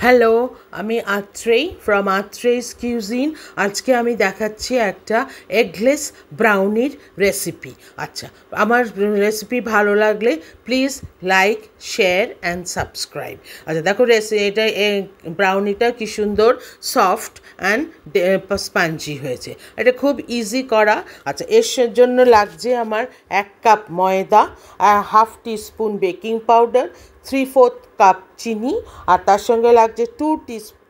Hello, আমি Atrai from আত্রেইস cuisine. আজকে আমি দেখাচ্ছি একটা এগলেস ব্রাউনির রেসিপি। আচ্ছা, আমার রেসিপি ভালো লাগলে please like, share and subscribe. আচ্ছা দেখো, এটা ব্রাউনিটা কি সুন্দর সফট অ্যান্ড স্পঞ্জি হয়েছে। এটা খুব ইজি করা। আচ্ছা, এর জন্য লাগছে আমার 1 কাপ ময়দা, half teaspoon baking powder, 3/4 cup চিনি, আর তার সঙ্গে লাগছে 2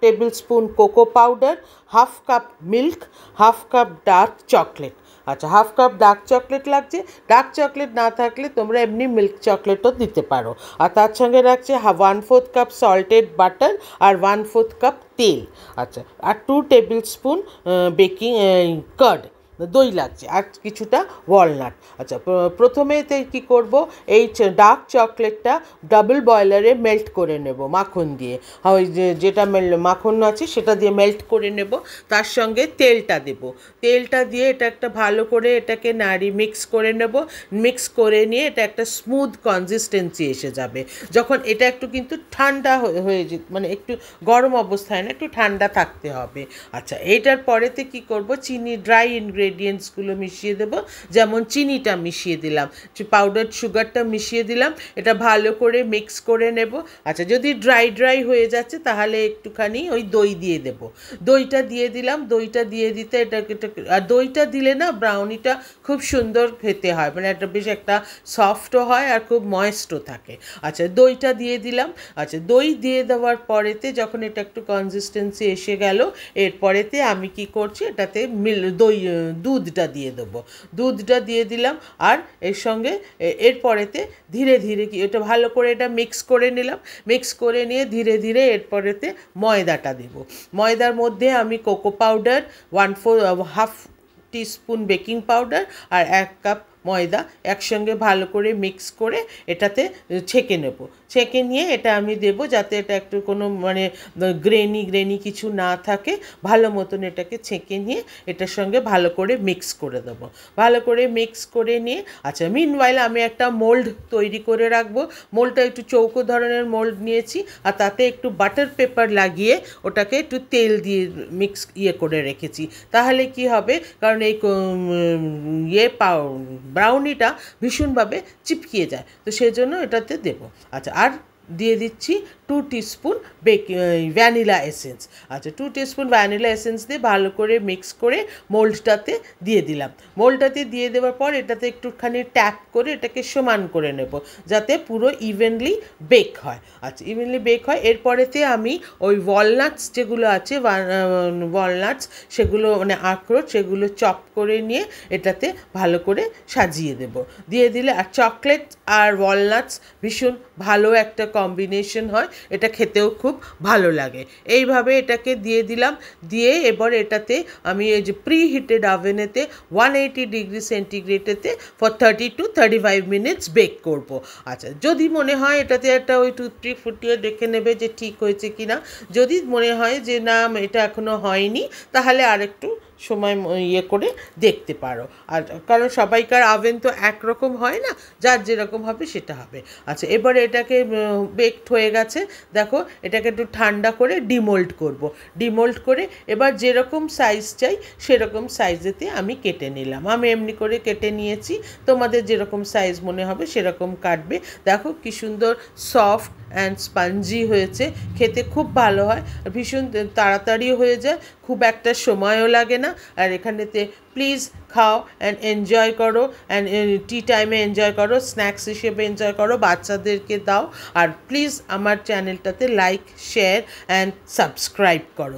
table spoon cocoa powder, half cup milk, half cup dark chocolate. আচ্ছা, হাফ কাপ ডার্ক চকলেট লাগছে। ডার্ক চকলেট না থাকলে তোমরা এমনি মিল্ক চকলেটও দিতে পারো। আর তার সঙ্গে রাখছে 1/4 কাপ সল্টেড বাটার আর 1/4 কাপ তেল। আচ্ছা, আর 2 টেবিল স্পুন বেকিং কার্ড, দই লাগছে, আর কিছুটা ওয়ালনাট। আচ্ছা, প্রথমে কী করব, এই ডার্ক চকলেটটা ডাবল বয়লারে মেল্ট করে নেব মাখন দিয়ে। ওই যেটা মাখন আছে সেটা দিয়ে মেল্ট করে নেব। তার সঙ্গে তেলটা দেব। তেলটা দিয়ে এটা একটা ভালো করে এটাকে মিক্স করে নেব। মিক্স করে নিয়ে এটা একটা স্মুথ কনসিস্টেন্সি এসে যাবে। যখন এটা একটু কিন্তু ঠান্ডা হয়ে মানে একটু গরম অবস্থায় না, একটু ঠান্ডা থাকতে হবে। আচ্ছা, এইটার পরেতে কি করব, চিনি ড্রাই ইনগ্রেডিয়েন্টসগুলো মিশিয়ে দেব। যেমন চিনিটা মিশিয়ে দিলাম, পাউডার সুগারটা মিশিয়ে দিলাম, এটা ভালো করে মিক্স করে নেব। আচ্ছা, যদি ড্রাই হয়ে যাচ্ছে তাহলে একটুখানি ওই দই দিয়ে দেব। দইটা দিয়ে দিলাম। দইটা দিয়ে দিতে আর দইটা দিলে না ব্রাউনিটা খুব সুন্দর খেতে হয়, মানে বেশ একটা সফটও হয় আর খুব ময়েস্টও থাকে। আচ্ছা, দইটা দিয়ে দিলাম। আচ্ছা, দই দিয়ে দেওয়ার পরেতে যখন এটা একটু কনসিস্টেন্সি এসে গেল, এরপরেতে আমি কি করছি, এটাতে দুধটা দিয়ে দেবো। দুধটা দিয়ে দিলাম। আর এর সঙ্গে এরপরেতে ধীরে ধীরে এটা ভালো করে এটা মিক্স করে নিলাম। মিক্স করে নিয়ে ধীরে ধীরে এরপরেতে ময়দাটা দেব। ময়দার মধ্যে আমি cocoa powder, half teaspoon baking powder আর 1 কাপ ময়দা একসঙ্গে ভালো করে মিক্স করে এটাতে ছেঁকে নেব। ছেঁকে নিয়ে এটা আমি দেবো, যাতে এটা একটু কোনো মানে গ্রেনি কিছু না থাকে। ভালো মতন এটাকে ছেঁকে নিয়ে এটার সঙ্গে ভালো করে মিক্স করে দেবো। ভালো করে মিক্স করে নিয়ে আচ্ছা, মিনওয়াইল আমি একটা মোল্ড তৈরি করে রাখবো। মোল্ডটা একটু চৌকো ধরনের মোল্ড নিয়েছি, আর তাতে একটু বাটার পেপার লাগিয়ে ওটাকে একটু তেল দিয়ে মিক্স করে রেখেছি। তাহলে কি হবে, কারণ এই ব্রাউনিটা ভীষণভাবে চিপকিয়ে যায়, তো সেই জন্য এটাতে দেবো। আচ্ছা, আর দিয়ে দিচ্ছি 2 টিস্পুন ভ্যানিলা এসেন্স। আচ্ছা, 2 টিস্পুন ভ্যানিলা এসেন্স দিয়ে ভালো করে মিক্স করে মোল্ডটাতে দিয়ে দিলাম। মোল্ডটাতে দিয়ে দেওয়ার পর এটাতে একটুখানি ট্যাপ করে এটাকে সমান করে নেব, যাতে পুরো ইভেনলি বেক হয়। আচ্ছা, ইভেনলি বেক হয়। এরপরেতে আমি ওই ওয়ালনাটস যেগুলো আছে, ওয়ালনাটস সেগুলো মানে আখরোট, সেগুলো চপ করে নিয়ে এটাতে ভালো করে সাজিয়ে দেব। দিয়ে দিলে, আর চকলেট আর ওয়ালনাটস ভীষণ ভালো একটা কম্বিনেশন হয়, এটা খেতেও খুব ভালো লাগে। এইভাবে এটাকে দিয়ে দিলাম। দিয়ে এবার এটাতে আমি এই যে প্রি হিটেড ওভেনেতে 180 ডিগ্রি সেন্টিগ্রেডেতে ফর 30 to 35 মিনিটস বেক করব। আচ্ছা, যদি মনে হয় এটাতে একটা ওই টুথপিক ফুটিয়ে দেখে নেবে যে ঠিক হয়েছে কি না। যদি মনে হয় যে না এটা এখনও হয়নি, তাহলে আরেকটু সময় করে দেখতে পারো। আর কারণ সবাইকার ওভেন তো একরকম হয় না, যার যেরকম হবে সেটা হবে। আচ্ছা, এবারে এটাকে বেকড হয়ে গেছে। দেখো, এটাকে একটু ঠান্ডা করে ডিমোল্ড করব। ডিমোল্ড করে এবার যেরকম সাইজ চাই সেরকম সাইজেতে আমি কেটে নিলাম। আমি এমনি করে কেটে নিয়েছি, তোমাদের যেরকম সাইজ মনে হবে সেরকম কাটবে। দেখো কি সুন্দর সফট অ্যান্ড স্পঞ্জি হয়েছে, খেতে খুব ভালো হয়, ভীষণ তাড়াতাড়িও হয়ে যায়, খুব একটা সময়ও লাগে না। আর এখানেতে প্লিজ খাও অ্যান্ড এনজয় করো, অ্যান্ড টি টাইমে এনজয় করো, স্ন্যাক্স হিসেবে এনজয় করো, বাচ্চাদেরকে দাও। আর প্লিজ আমার চ্যানেলটাতে লাইক, শেয়ার অ্যান্ড সাবস্ক্রাইব করো।